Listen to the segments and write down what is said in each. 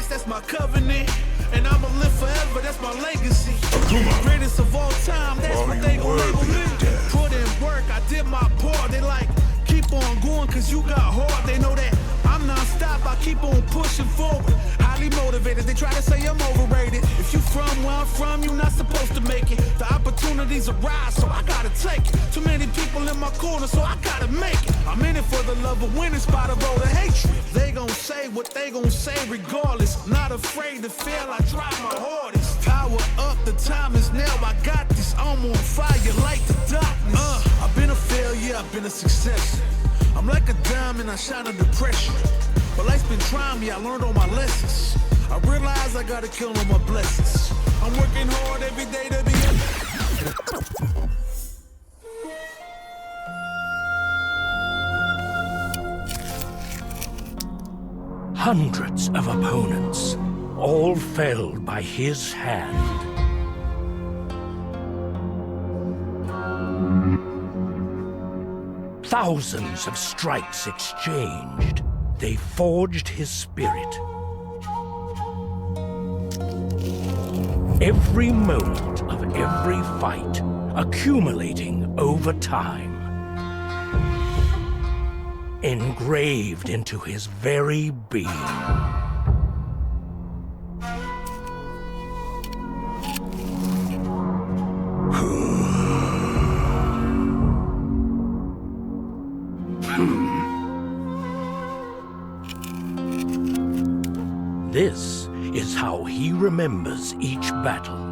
Christ, that's my covenant. And I'ma live forever, that's my legacy. AKUMA. Greatest of all time, that's what they gon' label me. Put in work, I did my part. They like, keep on going, cause you got hard. They know that I'm non-stop, I keep on pushing forward. Highly motivated, they try to say I'm overrated. If you from where I'm from, you're not supposed to make it. The opportunities arise, so I gotta take it. Too many people in my corner, so I gotta make it. I'm in it for the love of winning, spot a road of hatred. They gon' say what they gon' say regardless. Not afraid to fail, I try my hardest. Power up, the time is now, I got this. I'm on fire like the darkness. I've been a failure, I've been a success. I'm like a diamond, I shine under pressure. But life's been trying me, I learned all my lessons. I realize I gotta kill all my blessings. I'm working hard every day to be Hundreds of opponents, all felled by his hand. Thousands of strikes exchanged, they forged his spirit. Every moment of every fight, accumulating over time. Engraved into his very being. This is how he remembers each battle.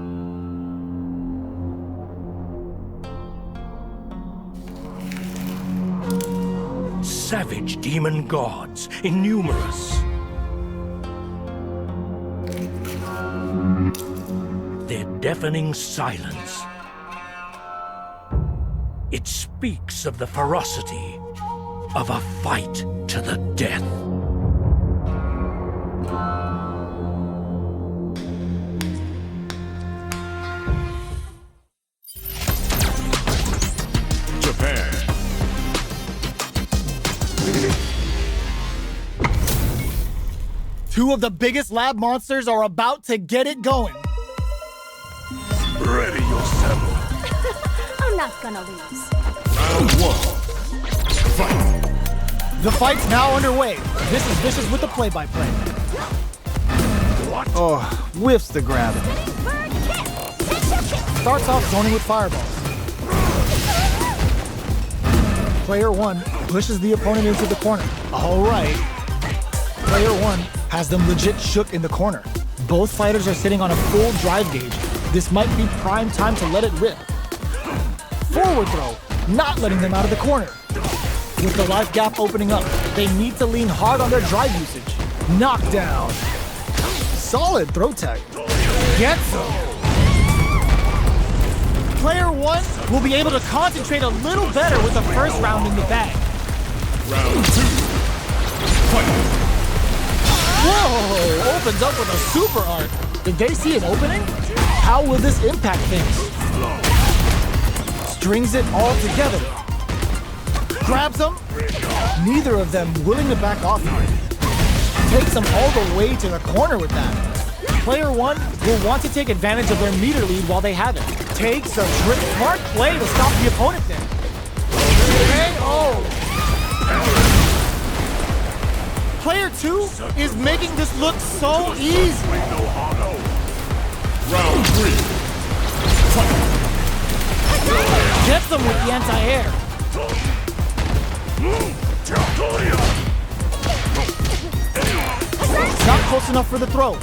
Savage demon gods, innumerous. Their deafening silence. It speaks of the ferocity of a fight to the death. Two of the biggest lab monsters are about to get it going. Ready yourself. I'm not gonna lose. Round one. Fight. The fight's now underway. This is Vicious with the play-by-play. What? Oh, whiffs the grab. Starts off zoning with fireballs. Player 1 pushes the opponent into the corner. All right. Player 1 has them legit shook in the corner. Both fighters are sitting on a full drive gauge. This might be prime time to let it rip. Forward throw, not letting them out of the corner. With the life gap opening up, they need to lean hard on their drive usage. Knockdown. Solid throw tag. Gets him. Player 1 will be able to concentrate a little better with the first round in the bag. Round 2. Fight. Whoa! Opens up with a super art. Did they see an opening? How will this impact things? Strings it all together. Grabs them. Neither of them willing to back off here. Takes them all the way to the corner with that. Player 1 will want to take advantage of their meter lead while they have it. Takes a smart play to stop the opponent there. And Player 2 is making this look so easy. Round 3. Gets them with the anti-air. Not close enough for the throw.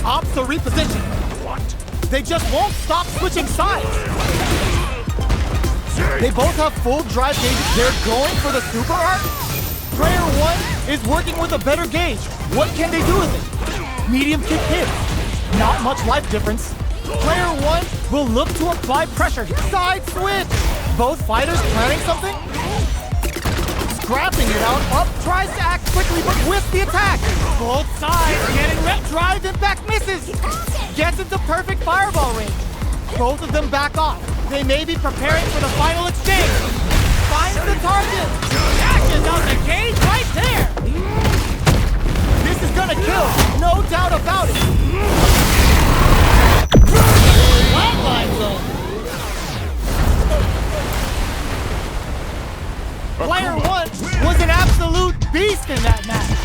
Opts to reposition. What? They just won't stop switching sides. They both have full drive gauges. They're going for the super art. Player 1 is working with a better gauge. What can they do with it? Medium kick hit. Not much life difference. Player 1 will look to apply pressure. Side switch. Both fighters planning something? Scrapping it out. Up tries to act quickly, but with the attack. Both sides getting rep drive impact misses. Gets into perfect fireball range. Both of them back off. They may be preparing for the final exchange. Finds the target. Dashes out the cage right there. This is gonna kill. No doubt about it. Flatline zone. Player 1 was an absolute beast in that match.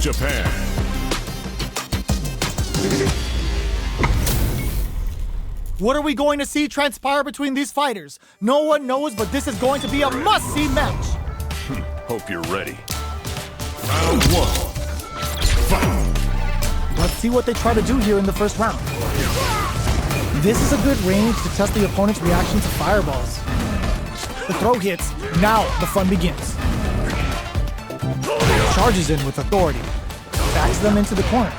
Japan. What are we going to see transpire between these fighters? No one knows, but this is going to be a must-see match. Hope you're ready. Round 1. Fight. Let's see what they try to do here in the first round. This is a good range to test the opponent's reaction to fireballs. The throw hits, now the fun begins. Charges in with authority, backs them into the corner,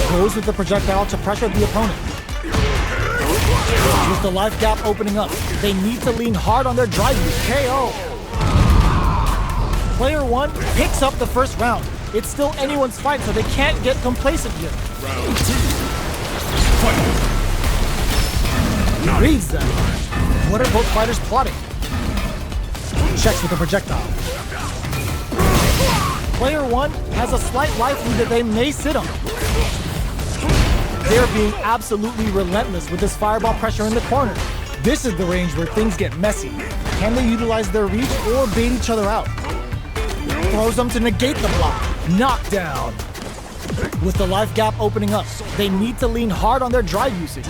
goes with the projectile to pressure the opponent. With the life gap opening up, they need to lean hard on their drive use. KO! Player 1 picks up the first round. It's still anyone's fight, so they can't get complacent here. Round 2. Fight. He reads them. What are both fighters plotting? Checks with the projectile. Player 1 has a slight life lead that they may sit on. They're being absolutely relentless with this fireball pressure in the corner. This is the range where things get messy. Can they utilize their reach or bait each other out? Throws them to negate the block. Knockdown. With the life gap opening up, they need to lean hard on their drive usage.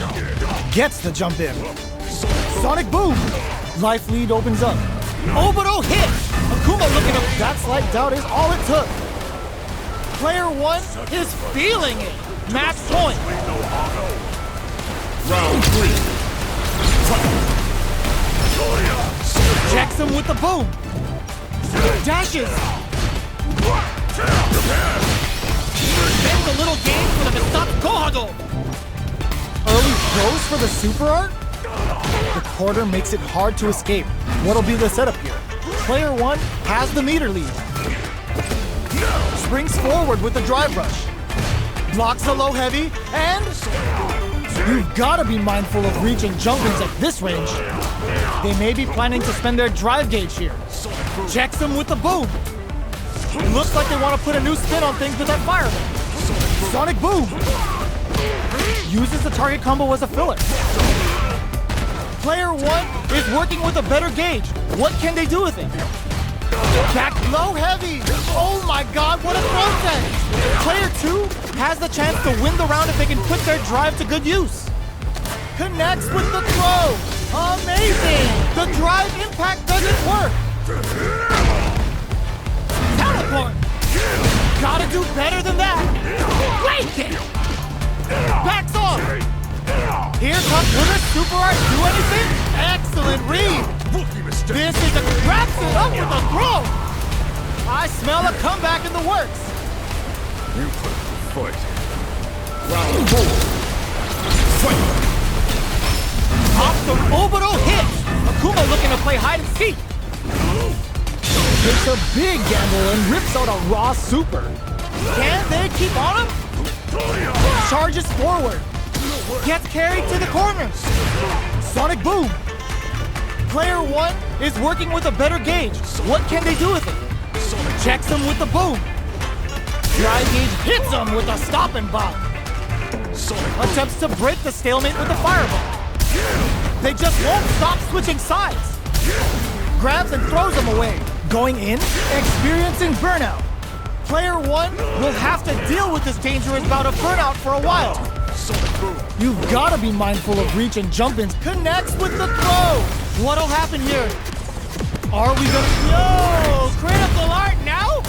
Gets the jump in. Sonic boom. Life lead opens up. Oboro hit. AKUMA looking up. That slight doubt is all it took. Player 1 is feeling it. Match point. Round 3. Fight. Checks him with the boom. Dashes. Spends a little game for the Misatsu Kohado. Early throws for the super art? The quarter makes it hard to escape. What'll be the setup here? Player 1 has the meter lead. Springs forward with the drive rush. Blocks a low heavy, and you've got to be mindful of reaching jump-ins at this range. They may be planning to spend their drive gauge here. Checks him with the boom. Looks like they want to put a new spin on things with that fireball. Sonic boom. Uses the target combo as a filler. Player 1 is working with a better gauge. What can they do with it? Back low heavy. Oh my god, what a throw set. Player 2 has the chance to win the round if they can put their drive to good use. Connects with the throw. Amazing. The drive impact doesn't work. Teleport. Gotta do better than that. Break it. Backs off. Here comes, will this super art do anything? Excellent read. This is a wraps it up with a throw. I smell a comeback in the works. You put up a fight. Round 4. Fight. Off the Oboro hit. AKUMA looking to play hide and seek. Takes a big gamble and rips out a raw super. Can they keep on him? Charges forward. Gets carried to the corner. Sonic boom. Player 1 is working with a better gauge. What can they do with it? Checks him with the boom. Drive gauge hits him with a stop and bop. Attempts to break the stalemate with the fireball. They just won't stop switching sides. Grabs and throws him away. Going in, experiencing burnout. Player 1 will have to deal with this dangerous bout of burnout for a while. You've got to be mindful of reach and jump-ins. Connects with the throw. What'll happen here? Are we gonna... Yo! Critical art now?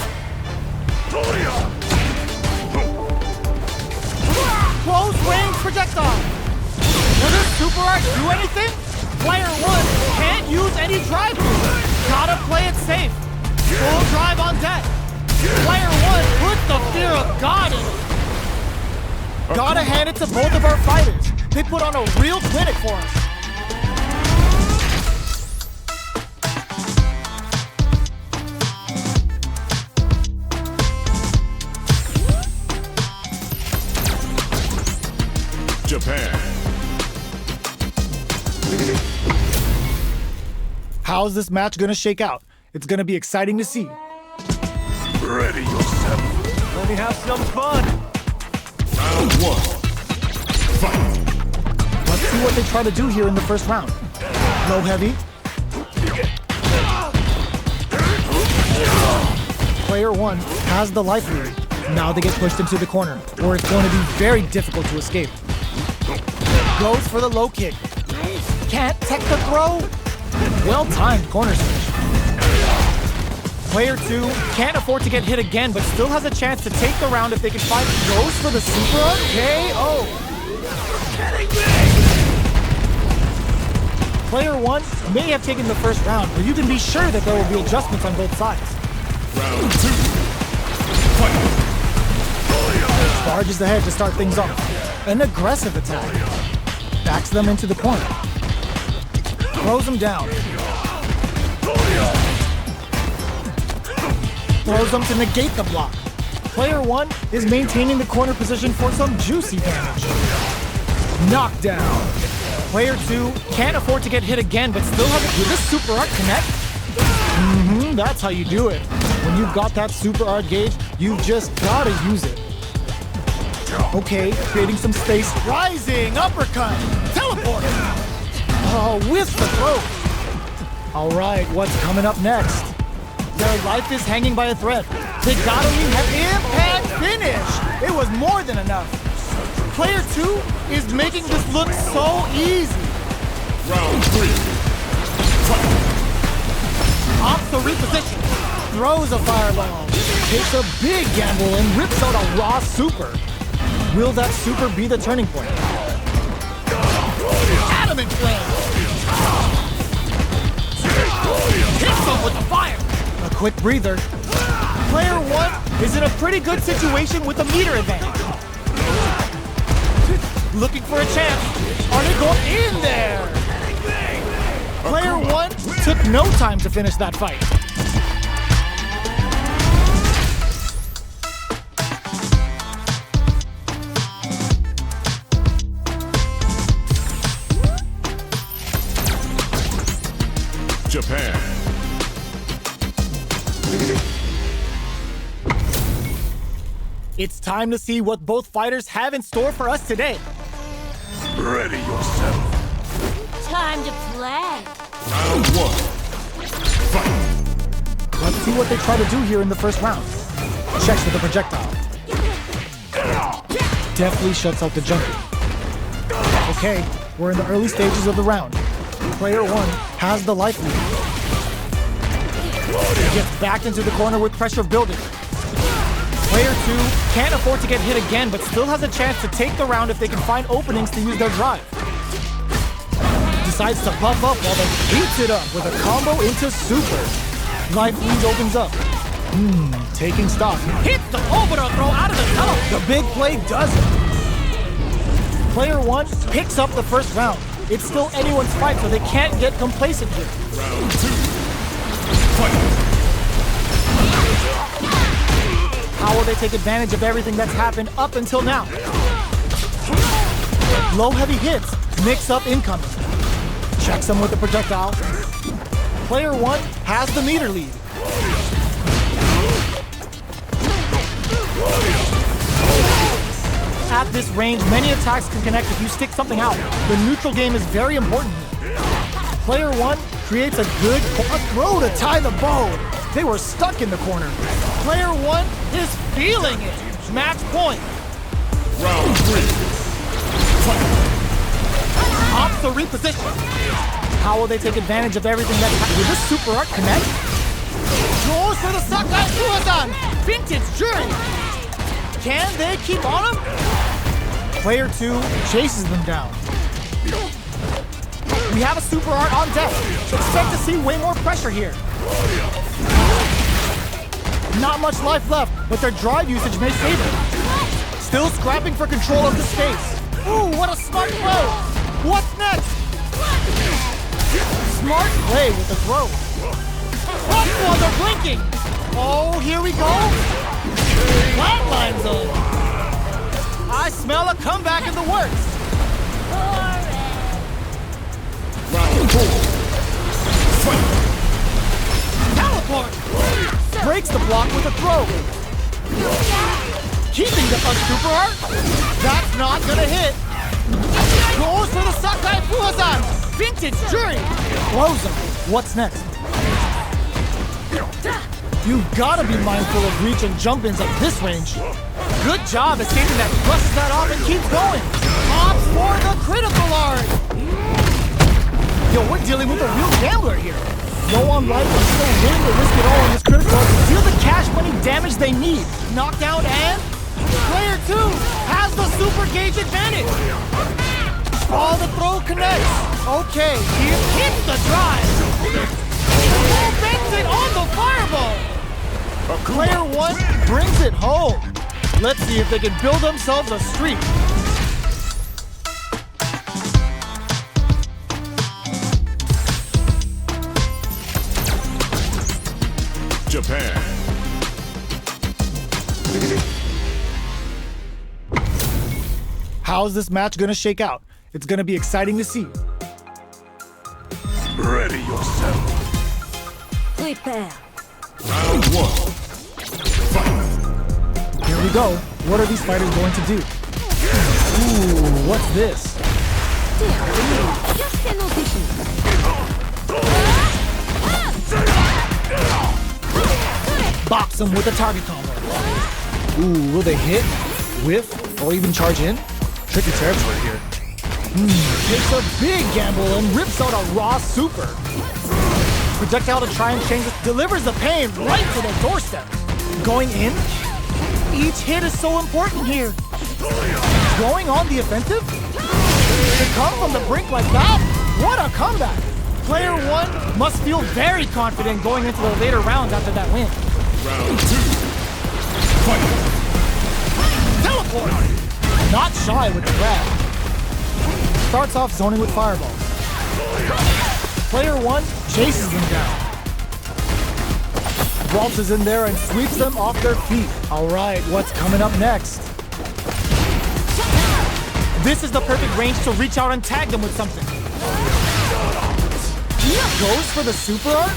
Close range projectile. Will this super art do anything? Player 1 can't use any drive moves. Gotta play it safe. Full drive on deck. Player 1 puts the fear of God in it. Gotta hand it to both of our fighters. They put on a real clinic for us. Japan. How's this match gonna shake out? It's gonna be exciting to see. Ready yourself. Let me have some fun. Round one. Fight. Let's see what they try to do here in the first round. Low heavy. Player one has the life lead. Now they get pushed into the corner, where it's going to be very difficult to escape. Goes for the low kick. Can't tech the throw. Well-timed corner switch. Player two can't afford to get hit again, but still has a chance to take the round if they can find. Goes for the super KO. Player one may have taken the first round, but you can be sure that there will be adjustments on both sides. Round two. Fight. Charges ahead to start things off. An aggressive attack. Backs them into the corner. Throws them down. Throws them to negate the block. Player one is maintaining the corner position for some juicy damage. Knockdown. Player two can't afford to get hit again, but still has it. Will this super art connect? That's how you do it. When you've got that super art gauge, you've just gotta use it. Okay, creating some space. Rising uppercut. Teleport. Oh, with the throw. All right, what's coming up next? Their life is hanging by a thread. They gotta leave an impact finish. It was more than enough. Player two is making this look so easy. Round three. Fight. Opts the reposition. Throws a fireball. Takes a big gamble and rips out a raw super. Will that super be the turning point? Adamant flame. Hits him with the fire. A quick breather. Player one is in a pretty good situation with a meter advantage. Looking for a chance. Are they going in there? Player one took no time to finish that fight. Japan. It's time to see what both fighters have in store for us today. Ready yourself. Time to play. Round one. Fight. Let's see what they try to do here in the first round. Checks with the projectile. Deftly shuts out the jumping. Okay, we're in the early stages of the round. Player one has the life lead. Gets backed into the corner with pressure building. Player two can't afford to get hit again, but still has a chance to take the round if they can find openings to use their drive. Decides to buff up while they heats it up with a combo into super. Life lead opens up. Taking stock. Hits the overthrow throw out of the tunnel. The big play does it. Player one picks up the first round. It's still anyone's fight, so they can't get complacent here. Round two. Fight. How will they take advantage of everything that's happened up until now? Low heavy hits, mix up incoming. Checks them with the projectile. Player one has the meter lead. At this range, many attacks can connect if you stick something out. The neutral game is very important here. Player one creates a good throw to tie the bow. They were stuck in the corner. Player one is feeling it. Match point. Round three. Fight. Opts the reposition. How will they take advantage of everything that will this super art connect? Goes for the Sakai Uazan. Vintage journey. Can they keep on him? Player two chases them down. We have a super art on deck. Expect to see way more pressure here. Not much life left, but their drive usage may save it. Still scrapping for control of the space. Ooh, what a smart throw! What's next? Smart play with the throw. Oh, they're blinking! Oh, here we go! Flatline zone! I smell a comeback in the works! the throw. Keeping the punch super art. That's not gonna hit. Goes for the Sakai Fuhazan. Vintage Jury. Blows him. What's next? You've gotta be mindful of reach and jump-ins at this range. Good job escaping that, brushes that off and keeps going. Opts for the critical art. Yo, we're dealing with a real gambler here. Low on life and still willing to risk it all on this critical art to deal the cash money damage they need. Knockdown and player 2 has the super gauge advantage. All the throw connects. Okay, he hits the drive. Bends it on the fireball. Player 1 brings it home. Let's see if they can build themselves a streak. Japan. How's this match gonna shake out? It's gonna be exciting to see. Ready yourself. Prepare. Round 1. Fight. Here we go. What are these fighters going to do? Ooh, what's this? Box him with a target combo. Ooh, will they hit, whiff, or even charge in? Tricky territory here. Takes a big gamble and rips out a raw super. Projectile to try and change it, delivers the pain right to the doorstep. Going in? Each hit is so important here. Going on the offensive? To come from the brink like that? What a comeback! Player 1 must feel very confident going into the later rounds after that win. Round 2. Fight. Teleport! Not shy with the grab. Starts off zoning with fireballs. Player 1 chases them down. Waltzes in there and sweeps them off their feet. Alright, what's coming up next? This is the perfect range to reach out and tag them with something. Goes for the super art?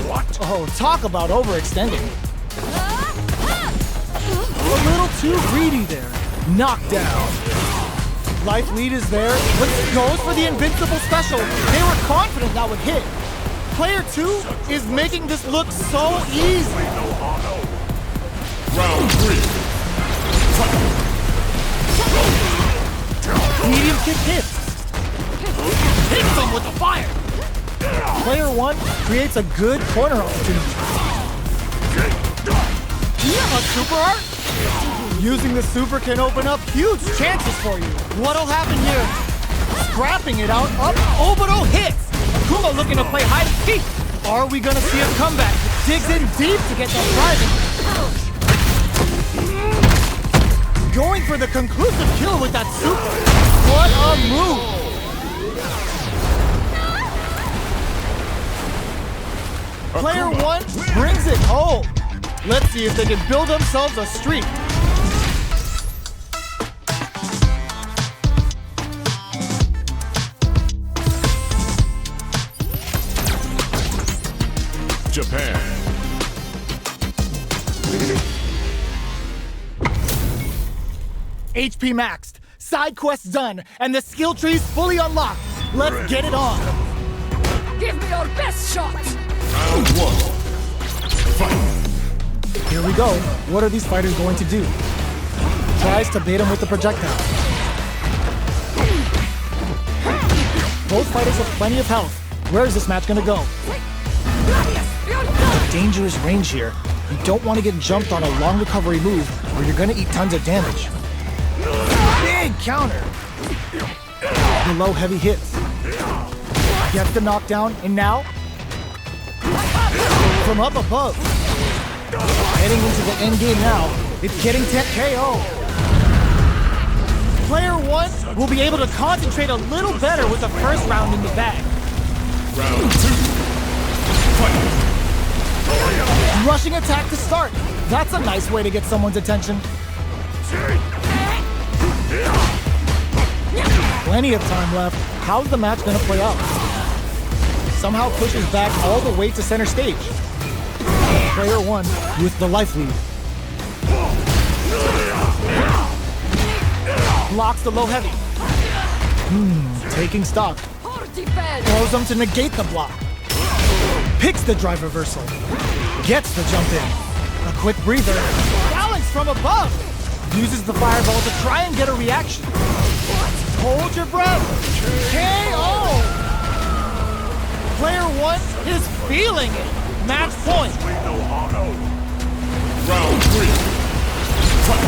What? Oh, talk about overextending. A little too greedy there. Knockdown. Life lead is there, but goes for the invincible special. They were confident that would hit. Player 2 is making this look so easy. Round 3. Fight. Medium kick hits. Hits them with the fire. Player 1 creates a good corner opportunity. A super art? Using the super can open up huge chances for you. What'll happen here? Scrapping it out, up, Obito hits! AKUMA looking to play hide and seek. Are we gonna see a comeback? Digs in deep to get that driving. Going for the conclusive kill with that super. What a move! Player 1 brings it home. Let's see if they can build themselves a streak. Japan. HP maxed, side quests done, and the skill tree's fully unlocked. Let's get it on. Give me your best shot! Round 1. Fight. Here we go. What are these fighters going to do? Tries to bait him with the projectile. Both fighters have plenty of health. Where is this match gonna go? Dangerous range here. You don't want to get jumped on a long recovery move or you're gonna eat tons of damage. Big counter. Below heavy hits. Gets the knockdown, and now from up above. Heading into the end game now. It's getting 10 KO. Player 1 will be able to concentrate a little better with the first round in the bag. Round 2. Fight. Rushing attack to start. That's a nice way to get someone's attention. Plenty of time left. How's the match gonna play out? Somehow pushes back all the way to center stage. Player 1 with the life lead. Blocks the low heavy. Taking stock. Throws them to negate the block. Picks the drive reversal. Gets the jump in. A quick breather. Balance from above. Uses the fireball to try and get a reaction. Hold your breath. KO! Player 1 is feeling it. Match point. Round 3. Fight.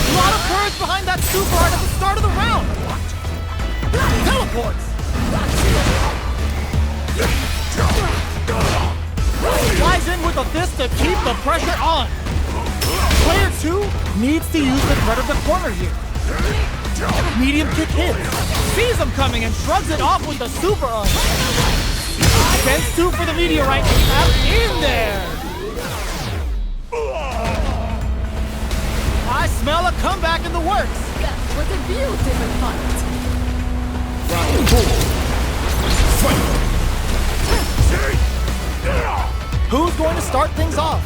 A lot of courage behind that super art at the start of the round. Teleports. Flies in with a fist to keep the pressure on. Player 2 needs to use the threat of the corner here. Medium kick hits. Sees him coming and shrugs it off with the super arm. Sends 2 for the meteorite. Tap in there. I smell a comeback in the works. That was a beautiful fight. Round 4. Fight. Who's going to start things off?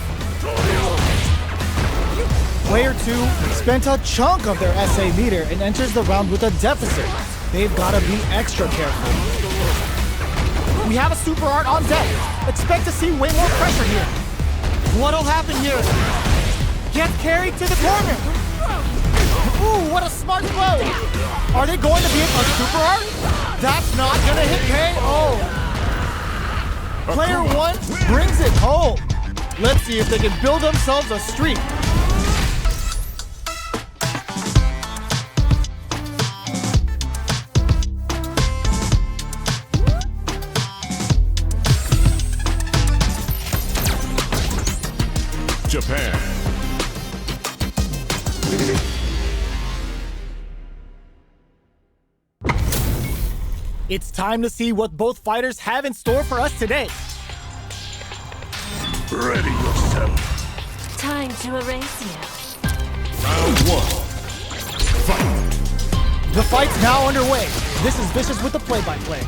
Player 2 spent a chunk of their SA meter and enters the round with a deficit. They've got to be extra careful. We have a super art on deck. Expect to see way more pressure here. What'll happen here? Gets carried to the corner. Ooh, what a smart throw. Are they going to be a super art? That's not gonna hit KO. Player 1 brings it home. Let's see if they can build themselves a streak. Japan. It's time to see what both fighters have in store for us today. Ready yourself. Time to erase you. Round 1. Fight. The fight's now underway. This is Vicious with the play-by-play.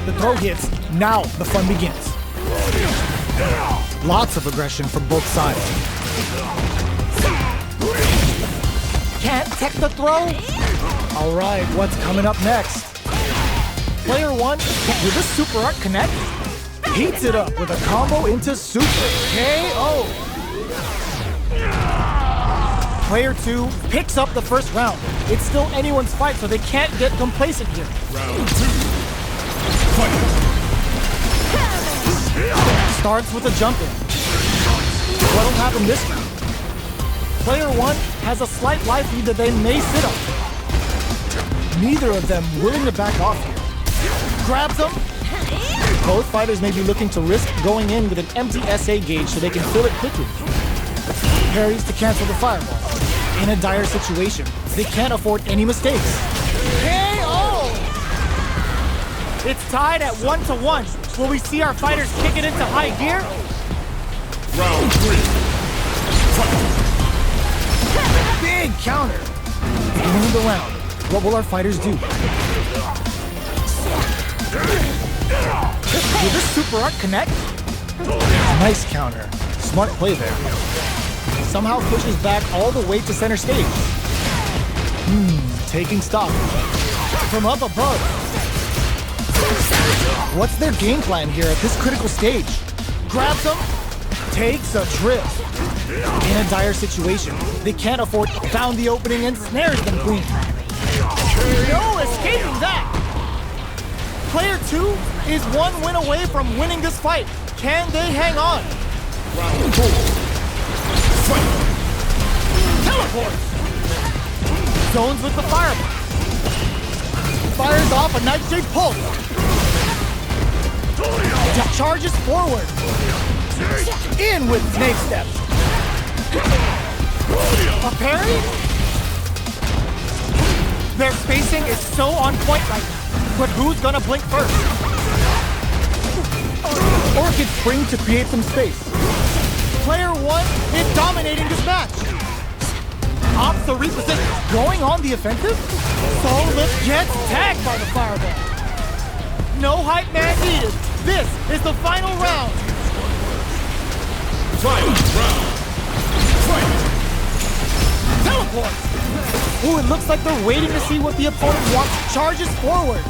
The throw hits. Now the fun begins. Lots of aggression from both sides. Can't tech the throw? All right, what's coming up next? Player 1, will this super art connect? Heats it up with a combo into super KO. Player 2 picks up the first round. It's still anyone's fight, so they can't get complacent here. Round 2. Fight. Starts with a jump in. What'll happen this round? Player 1 has a slight life lead that they may sit on. Neither of them willing to back off here. Grabs him. Both fighters may be looking to risk going in with an empty SA gauge so they can fill it quickly. Parries to cancel the fireball. In a dire situation, they can't afford any mistakes. KO! It's tied at 1-1. Will we see our fighters kick it into high gear? Round 3. Fight. Big counter. Winning the round. What will our fighters do? Will this super art connect? Nice counter. Smart play there. Somehow pushes back all the way to center stage. Taking stock. From up above. What's their game plan here at this critical stage? Grabs him. Takes a trip. In a dire situation, they can't afford to found the opening and snares them clean. No escaping that! Player 2 is one win away from winning this fight. Can they hang on? Round 4. Fight. Teleport! Zones with the fireball. Fires off a nightshade pulse. Charges forward. In with snake step. A parry? Their spacing is so on point right now. But who's gonna blink first? Orchid spring to create some space. Player 1 is dominating this match. Opts to reposition. Going on the offensive? Soul Lift gets tagged by the fireball. No hype man needed. This is the final round. Final round. Fight! Teleport! Ooh, it looks like they're waiting to see what the opponent wants. Charges forward.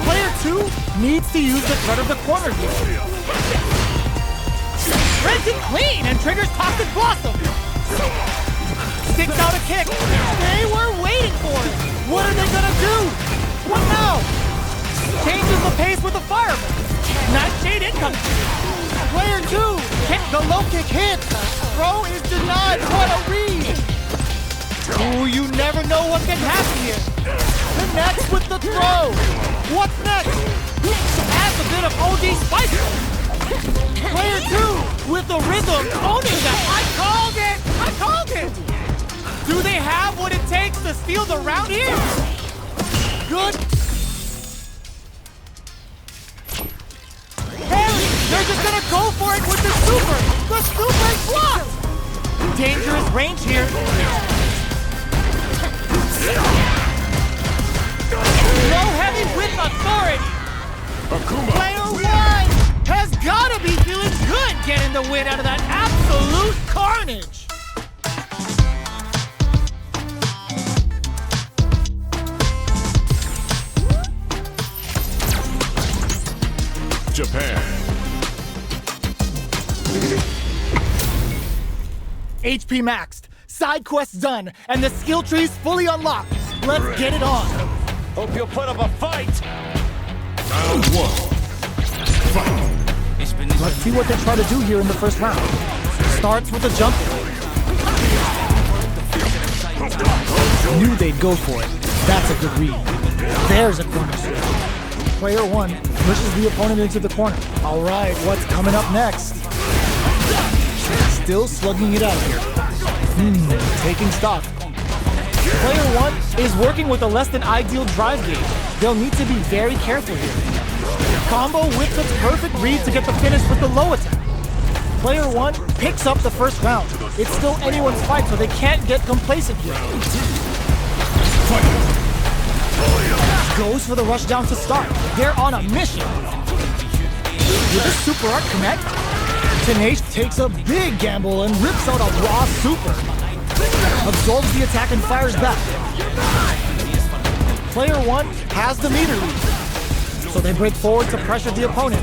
Player 2 needs to use the threat of the corner here. Reds it clean and triggers Toxic Blossom. Sticks out a kick. They were waiting for it. What are they gonna do? What now? Changes the pace with the fireman. Nightshade incoming. Player 2, the low kick hits. Throw is denied. What a read. Ooh, you never know what can happen here. Connects with the throw. What's next? Adds a bit of OD spice. Player 2 with the rhythm owning that. I called it! I called it! Do they have what it takes to steal the round here? Good. Hey, they're just gonna go for it with the super. The super is blocked. Dangerous range here. No heavy with authority. AKUMA. Player 1 has gotta be feeling good getting the win out of that absolute carnage. Japan. HP maxed, side quests done, and the skill tree's fully unlocked. Let's get it on. Hope you'll put up a fight. Round 1. Fight! Let's see what they try to do here in the first round. Starts with a jump. Knew they'd go for it. That's a good read. There's a corner switch. Player 1 pushes the opponent into the corner. All right, what's coming up next? Still slugging it out here. Taking stock. Player 1 is working with a less than ideal drive gauge. They'll need to be very careful here. Combo with the perfect read to get the finish with the low attack. Player 1 picks up the first round. It's still anyone's fight, so they can't get complacent here. Goes for the rush down to start. They're on a mission. With a super art connect, Tenace takes a big gamble and rips out a raw super. Absorbs the attack and fires back. Player 1 has the meter lead, so they break forward to pressure the opponent.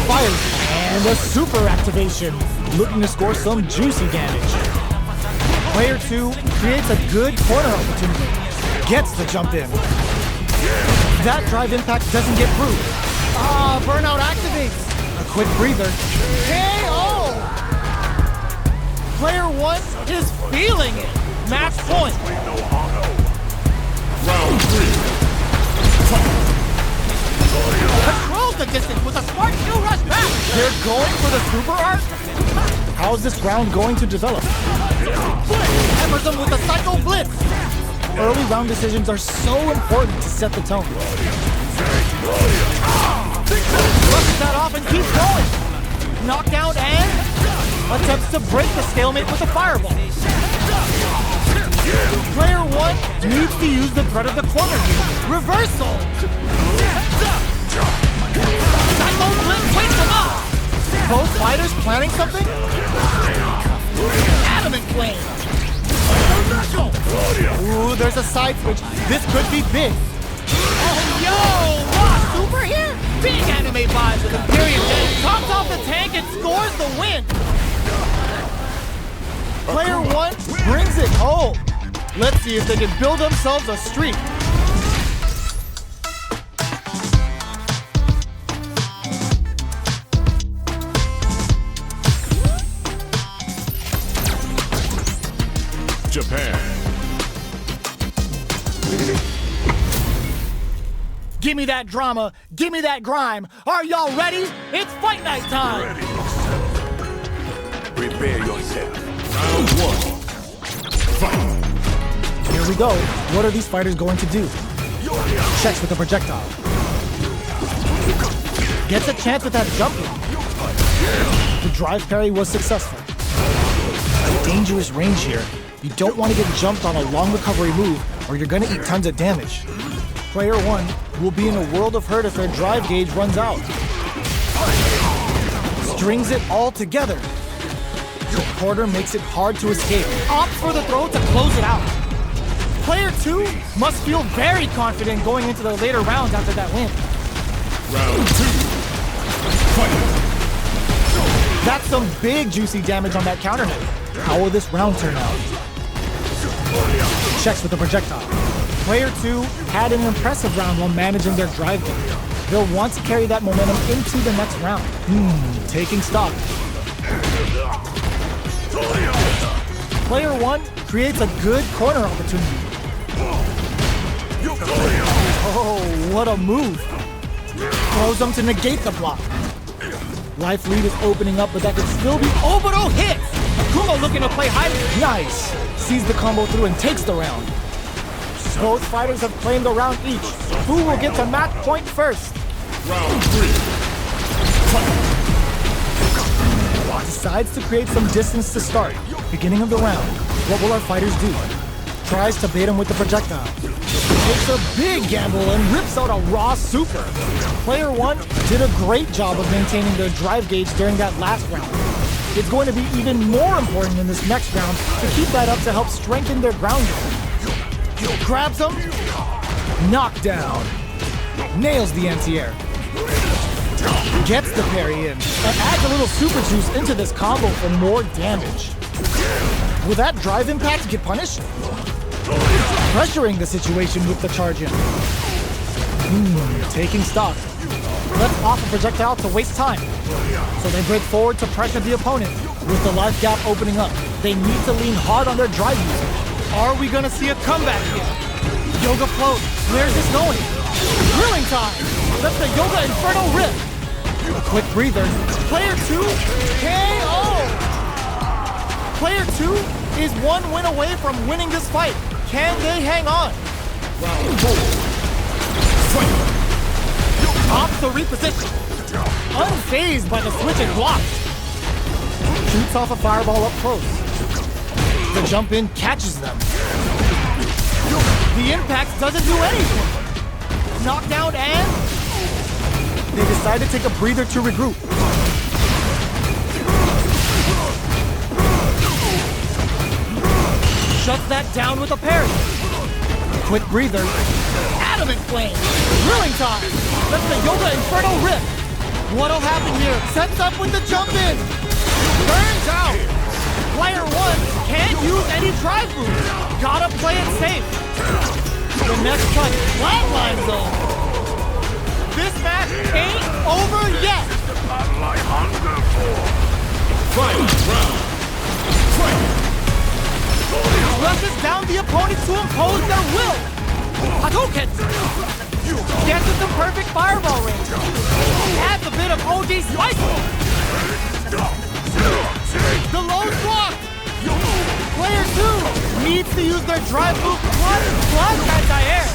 Fires and a super activation, looking to score some juicy damage. Player 2 creates a good corner opportunity, gets the jump in. That drive impact doesn't get through. Burnout activates. A quick breather. KO! Player 1 is feeling it. Match point. Round 3. Controls the distance with a smart kill rush back. They're going for the super art? How's this round going to develop? Hammers them with a Psycho Blitz. Early round decisions are so important to set the tone. Brushes that off and keeps going. Knockdown and attempts to break the stalemate with a fireball. Player 1 needs to use the threat of the corner here. Reversal! Psycho Blitz wakes him up! Both fighters planning something? Adamant Flame! Ooh, there's a side switch. This could be big. Oh, yo! Raw super here? Big anime vibes with Imperium Jet. Tops off the tank and scores the win. Player 1 brings it home. Let's see if they can build themselves a streak. Japan. Give me that drama, give me that grime. Are y'all ready? It's fight night time. Prepare yourself. Round 1. Fight! Here we go. What are these fighters going to do? Checks with the projectile. Gets a chance with that jumping. The drive parry was successful. Dangerous range here. You don't want to get jumped on a long recovery move, or you're going to eat tons of damage. Player 1 will be in a world of hurt if their drive gauge runs out. strings it all together. The corner makes it hard to escape. Opts for the throw to close it out. Player 2 must feel very confident going into the later rounds after that win. Round 2. Fight. That's some big juicy damage on that counter hit. How will this round turn out? Checks with the projectile. Player 2 had an impressive round while managing their drive game. They'll want to carry that momentum into the next round. Taking stock. Player 1 creates a good corner opportunity. Oh, what a move. Throws them to negate the block. Life lead is opening up, but that could still be... Oh, but oh, hit! AKUMA looking to play high. Nice. Sees the combo through and takes the round. Both fighters have claimed a round each. Who will get to match point first? Round 3. Fight. Decides to create some distance to start. Beginning of the round. What will our fighters do? Tries to bait him with the projectile. Takes a big gamble and rips out a raw super. Player 1 did a great job of maintaining their drive gauge during that last round. It's going to be even more important in this next round to keep that up to help strengthen their ground game. Grabs him. Knockdown. Nails the anti-air. Gets the parry in and adds a little super juice into this combo for more damage. Will that drive impact get punished? Pressuring the situation with the charge in. Taking stock. Let's off a projectile to waste time. So they break forward to pressure the opponent. With the life gap opening up, they need to lean hard on their drive usage. Are we gonna see a comeback here? Yoga float. Where's this going? Drilling time. That's the Yoga Inferno rip. A quick breather. Player 2, KO! Player 2 is one win away from winning this fight. Can they hang on? Round 4. Fight. Opts to reposition. Unfazed by the switch and blocks. Shoots off a fireball up close. The jump in catches them. The impact doesn't do anything. Knockdown and... They decide to take a breather to regroup. Shuts that down with a parry. Quick breather. Adamant flame. Drilling time. That's the Yoga Inferno rip. What'll happen here? Sets up with the jump in. Burns out. Player 1 can't use any drive moves. Gotta play it safe. The next touch. Flatline zone. This match ain't over yet! Fight! Round! Fight! Rushes down the opponent to impose their will! Hadouken! Gets with the perfect fireball range! Adds a bit of OD spice! The low's blocked! Player 2 needs to use their drive move plus anti-air!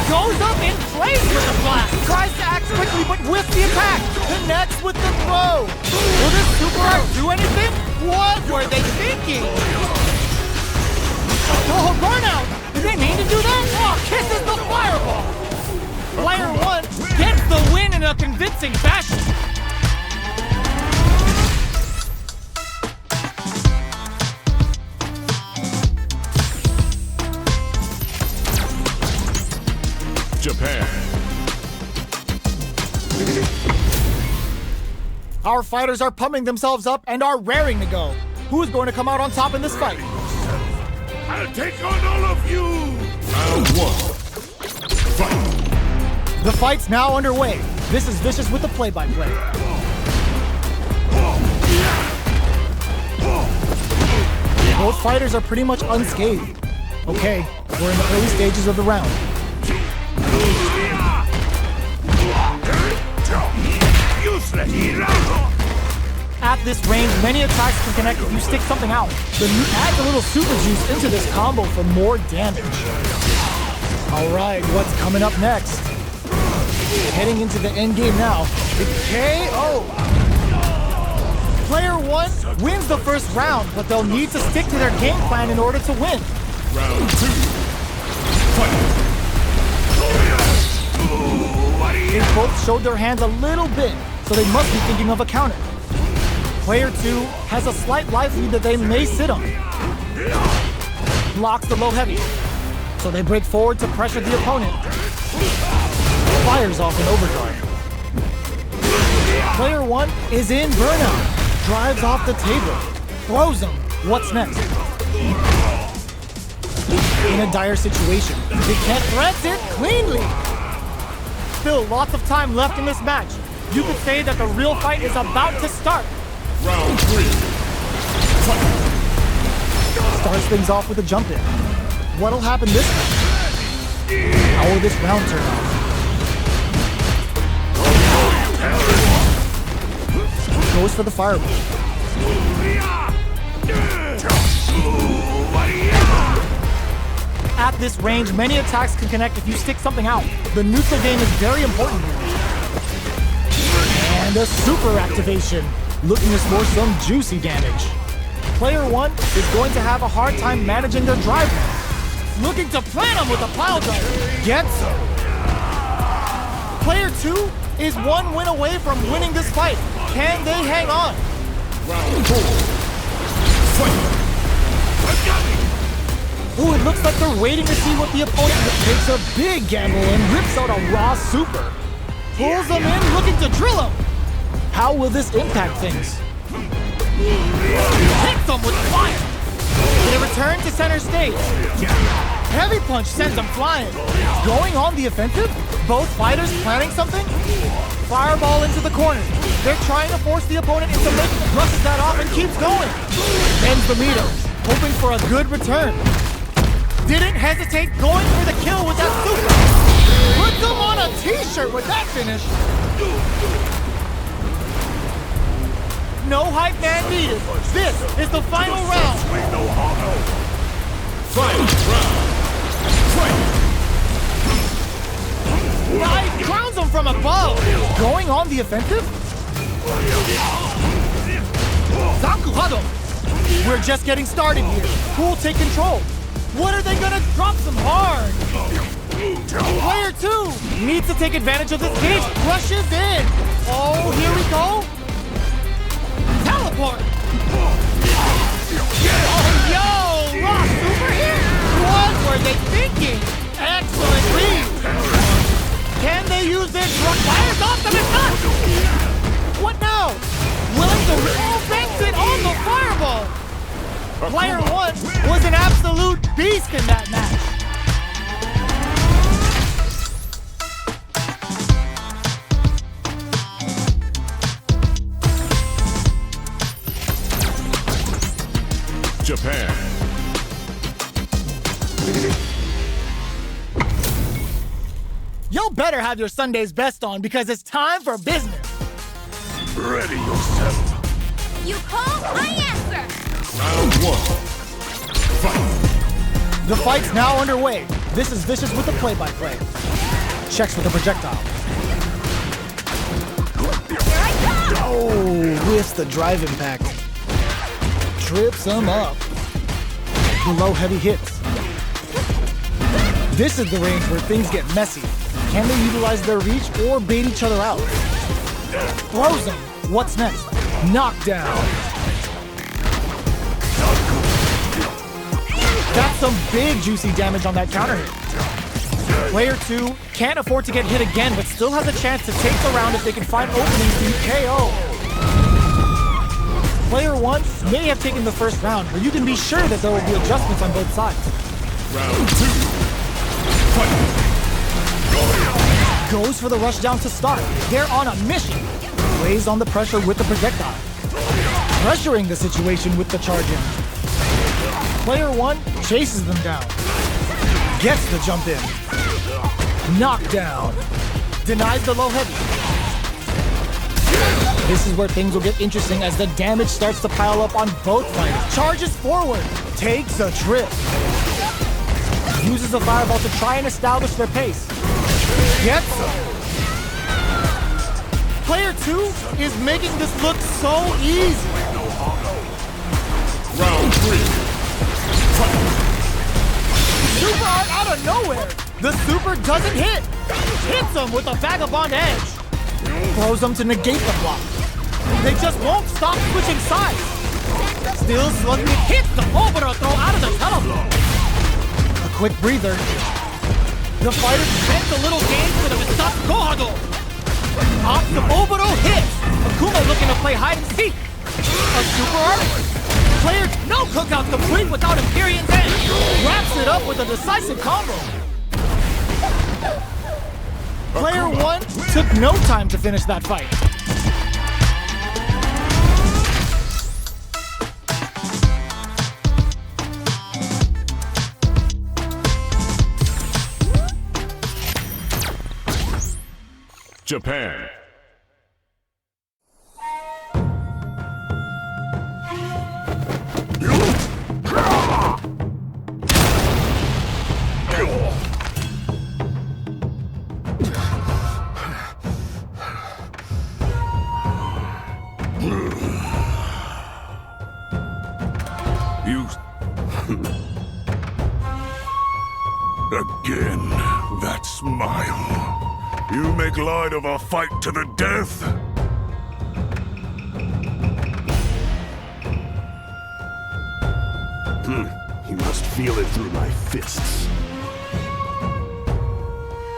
Goes up in flames with the blast! Tries to act quickly but whiffs the attack! Connects with the throw! Will this super art do anything? What were they thinking? Oh, burnout! Did they mean to do that? Oh, kisses the fireball! Player 1 gets the win in a convincing fashion! Japan. Our fighters are pumping themselves up and are raring to go. Who's going to come out on top in this fight? I'll take on all of you! Round 1. Fight! The fight's now underway. This is Vicious with the play-by-play. Both fighters are pretty much unscathed. Okay, we're in the early stages of the round. At this range, many attacks can connect if you stick something out. But you add a little super juice into this combo for more damage. Alright, what's coming up next? Heading into the end game now. It's KO! Player 1 wins the first round, but they'll need to stick to their game plan in order to win. Round 2. Fight! They both showed their hands a little bit, so they must be thinking of a counter. Player 2 has a slight life lead that they may sit on. Blocks the low heavy, so they break forward to pressure the opponent. Fires off an overdrive. Player 1 is in burnout, drives off the table, throws him. What's next? In a dire situation, they can't threat it cleanly. Still lots of time left in this match. You could say that the real fight is about to start. Round 3. Starts things off with a jump in. What'll happen this time? How will this round turn out? Goes for the fireball. At this range, many attacks can connect if you stick something out. The neutral game is very important here. And a super activation, looking to score some juicy damage. Player 1 is going to have a hard time managing their drive now. Looking to plant him with a pile driver. Gets him. Player 2 is one win away from winning this fight. Can they hang on? Round 4. Fight. Ooh, it looks like they're waiting to see what the opponent takes a big gamble and rips out a raw super. Pulls them in, looking to drill him. How will this impact things? Hits them with fire. They return to center stage. Heavy punch sends them flying. Going on the offensive? Both fighters planning something? Fireball into the corner. They're trying to force the opponent into making it, brushes that off and keeps going. Ends the meter, hoping for a good return. Didn't hesitate, going for the kill with that super. Puts them on a t-shirt with that finish. No hype man needed. This is the final round. Final round. Knife crowns him from above. Going on the offensive? Zakuhado. We're just getting started here. Who will take control? What are they gonna drop some hard? Player 2 needs to take advantage of this gauge. Rushes in. Oh, here we go. Teleport. Oh, yo, raw super hit. What were they thinking? Excellent read. Can they use this? Fires off the missile. What now? Willing to fence it on the fireball. Player 1 was an absolute beast in that match. Japan. Y'all better have your Sunday's best on because it's time for business. Ready yourself. You call, I answer. Round 1. Fight. The fight's now underway. This is Vicious with the play-by-play. Checks with the projectile. Oh, whiffs the drive impact. Trips him up. The low heavy hits. This is the range where things get messy. Can they utilize their reach or bait each other out? Throws him. What's next? Knockdown. That's some big juicy damage on that counter hit. Player 2 can't afford to get hit again, but still has a chance to take the round if they can find openings to KO. Player 1 may have taken the first round, but you can be sure that there will be adjustments on both sides. Round 2. Fight. Goes for the rush down to start. They're on a mission. Lays on the pressure with the projectile. Pressuring the situation with the charge in. Player 1 chases them down. Gets the jump in. Knockdown. Denies the low heavy. This is where things will get interesting as the damage starts to pile up on both fighters. Charges forward. Takes a trip. Uses the fireball to try and establish their pace. Gets him. Player 2 is making this look so easy. Round 3. Super art out of nowhere. The super doesn't hit. Hits him with a vagabond edge. throws them to negate the block. They just won't stop switching sides. Still slugging it, hits the Oboro throw out of the teleblow. A quick breather. The fighter bent a little game for the Misatsu Gohado. Off the Oboro hits. AKUMA looking to play hide and seek. A super art. Player no cookout complete without Imperium's end. Wraps it up with a decisive combo. Player 1 took no time to finish that fight. Japan. Again, that smile. You make light of a fight to the death? You must feel it through my fists.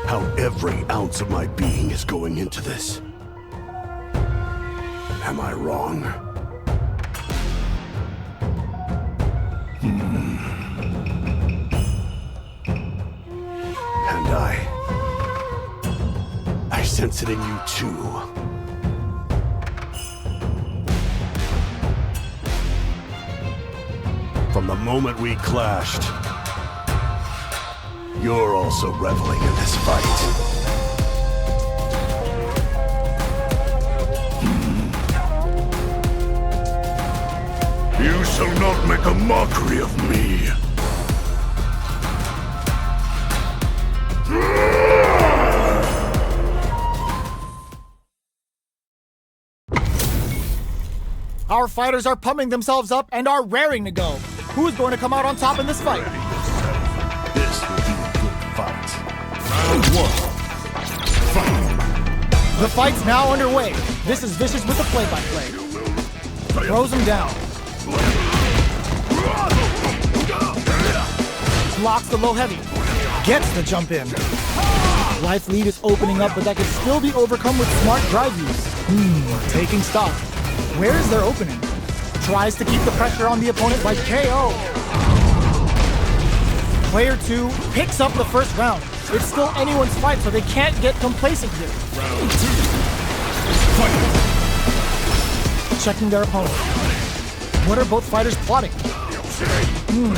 How every ounce of my being is going into this. Am I wrong? And I sense it in you too. From the moment we clashed, you're also reveling in this fight. You shall not make a mockery of me. Our fighters are pumping themselves up and are raring to go. Who's going to come out on top in this fight? This will be a good fight. Round 1. Fight. The fight's now underway. This is Vicious with the play-by-play. Throws him down. Blocks the low heavy. Gets the jump in. Life lead is opening up, but that can still be overcome with smart drive use. Taking stock. Where is their opening? Tries to keep the pressure on the opponent by KO. Player 2 picks up the first round. It's still anyone's fight, so they can't get complacent here. Round 2. Fight. Checking their opponent. What are both fighters plotting?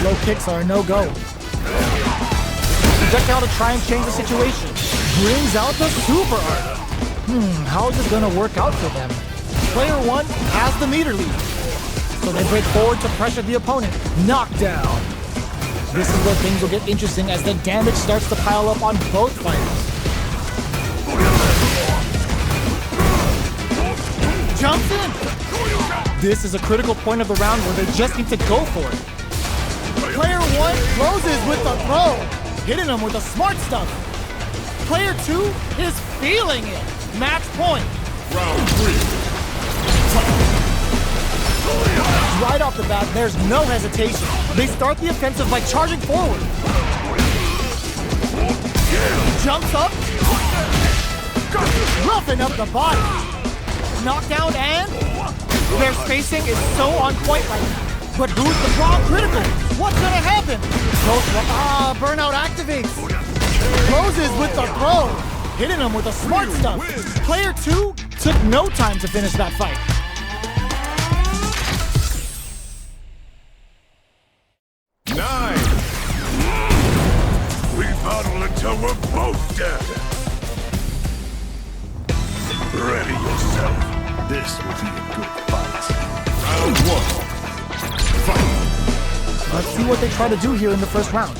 Low kicks are a no-go. Projectile to try and change the situation. Brings out the super art. How is this gonna work out for them? Player 1 has the meter lead. So they break forward to pressure the opponent. Knockdown. This is where things will get interesting as the damage starts to pile up on both fighters. Jumps in. This is a critical point of the round where they just need to go for it. Player 1 closes with the throw, hitting him with the smart stuff. Player 2 is feeling it. Match point. Round 3. Right off the bat, there's no hesitation. They start the offensive by charging forward. Jumps up. Roughing up the body. Knockdown and their spacing is so on point right now. But who's the wrong critical? What's gonna happen? Burnout activates. Closes with the throw. Hitting him with the smart stuff. Player 2 took no time to finish that fight. Until we're both dead. Ready yourself. This will be a good fight. Round 1. Fight. Let's see what they try to do here in the first round.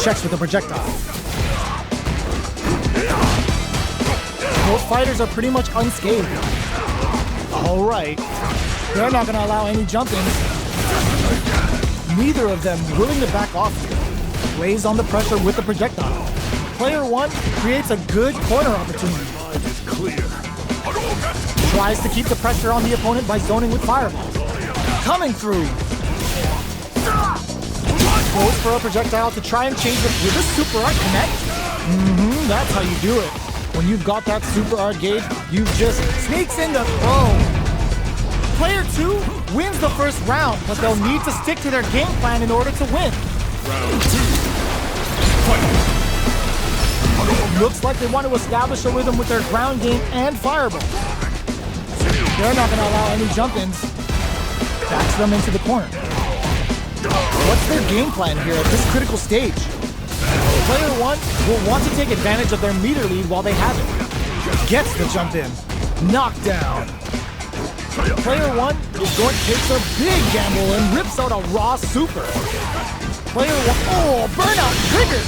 Checks with the projectile. Both fighters are pretty much unscathed. All right. They're not going to allow any jump-ins. Neither of them willing to back off here. Lays on the pressure with the projectile. Player 1 creates a good corner opportunity. clear. Tries to keep the pressure on the opponent by zoning with fireballs. Coming through. Goes for a projectile to try and change it with a super art connect. That's how you do it. When you've got that super art gauge, you just sneaks in the throw. Player 2 wins the first round, but they'll need to stick to their game plan in order to win. Round 2. Fight. Looks like they want to establish a rhythm with their ground game and fireball. They're not going to allow any jump-ins. Backs them into the corner. What's their game plan here at this critical stage? Player 1 will want to take advantage of their meter lead while they have it. Gets the jump in. Knockdown. Player 1 takes a big gamble and rips out a raw super. Player 1, oh, burnout triggered.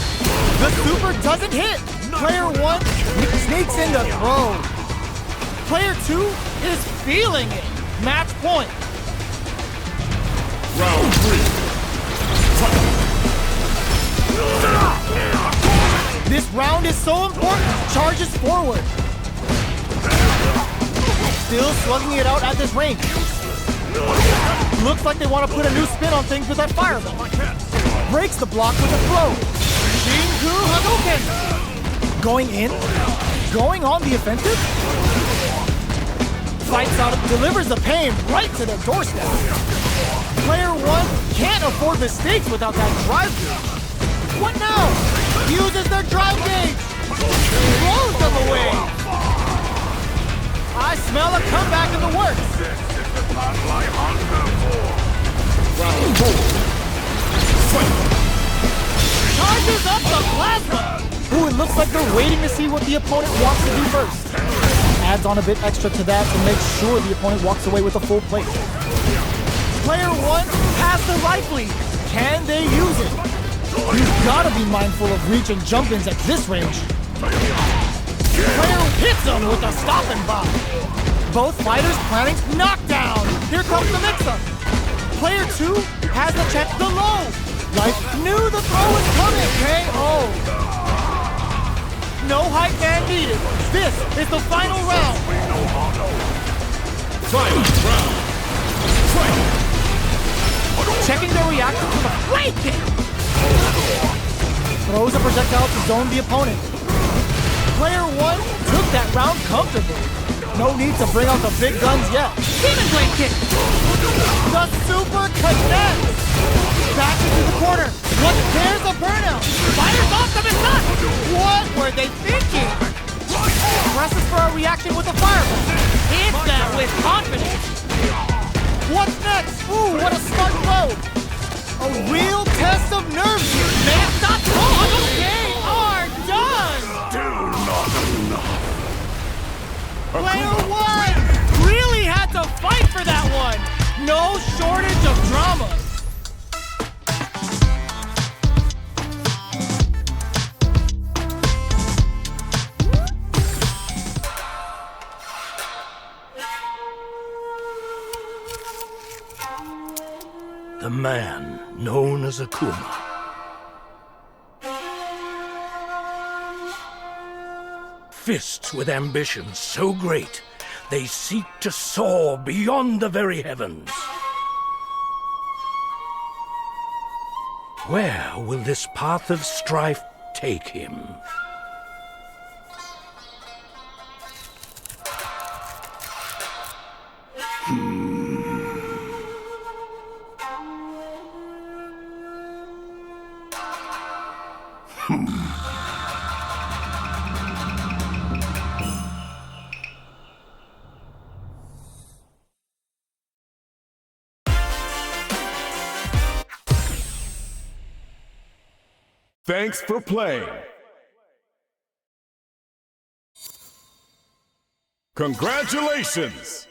The super doesn't hit. Player 1 sneaks in the throw. Player 2 is feeling it. Match point. Round 3. This round is so important. Charges forward. Still slugging it out at this range. Looks like they want to put a new spin on things with that fireball. Breaks the block with a throw. Shinku Hadouken. Going in. Going on the offensive. Fights out, delivers the pain right to their doorstep. Player 1 can't afford mistakes without that drive gauge. What now? Uses their drive gauge. Throws them away. I smell a comeback in the works. Round 4. Fight. Charges up the plasma. Ooh, it looks like they're waiting to see what the opponent wants to do first. Adds on a bit extra to that to make sure the opponent walks away with a full plate. Player 1 has the life lead. Can they use it? You've got to be mindful of reach and jump-ins at this range. Player hits them with a stop and bomb. Both fighters planning knockdown. Here comes the mix-up. Player 2 has the check the low. Life knew the throw was coming. KO. No hype man needed. This is the final round. Final round. Fight. Checking their reaction to the flank kick. Throws a projectile to zone the opponent. Player 1 took that round comfortably. No need to bring out the big guns yet. Demon Blade kick. The super connects. Back into the corner. What? There's a burnout. Fires off them and not. What were they thinking? Presses for a reaction with a fireball. Hits that with confidence. What's next? Ooh, what a smart throw. A real test of nerves here. Man, stop. They are done. Still not enough. Player 1 really had to fight for that one. No shortage of drama. The man known as AKUMA. Fists with ambitions so great, they seek to soar beyond the very heavens. Where will this path of strife take him? Thanks for playing. Congratulations!